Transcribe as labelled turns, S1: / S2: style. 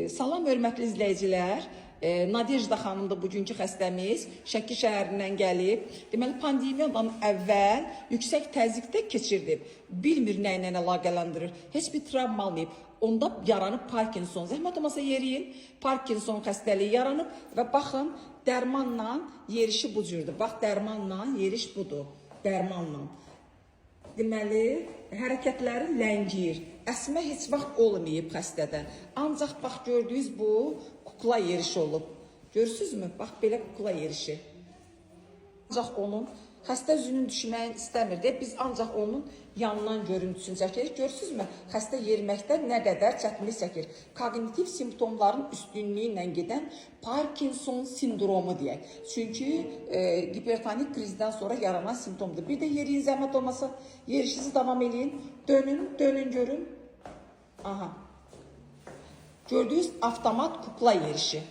S1: Salam hörmətli izləyicilər. Nadejda xanımdır bugünkü xəstəmiz. Şəki şəhərindən gəlib. Deməli, pandemiyadan əvvəl yüksək təzyiqdə keçirdi. Bilmir nə ilə əlaqələndirir. Heç bir travma almayıb. Onda yaranıb Parkinson. Zəhmət olmasa yeriyin. Parkinson xəstəliyi yaranıb və baxın, dərmanla yerişi bu cürdür. Bax, dərmanla yeriş budur. Dərmanla. Deməli, hərəkətləri ləngiyir. Əsmə heç vaxt olmayıb xəstədə. Ancaq bax, gördüyünüz bu kukla yerişi olub. Görürsünüzmü? Bax, belə kukla yerişi. Ancaq onun xəstə üzünün düşməyin istəmirdi. Biz ancaq onun yanından görüntüsünü çəkirik. Görürsünüzmü? Xəstə yeriməkdə nə qədər çətinlik çəkir. Kognitiv simptomların üstünlüyü ilə gedən Parkinson sindromu deyək. Çünki hipertonik krizdən sonra yaranan simptomdur. Bir də yeriyin, zəhmət olmasa yerişinizi davam edin. Dönün görün. Aha. Gördüyünüz avtomat kukla yerişi.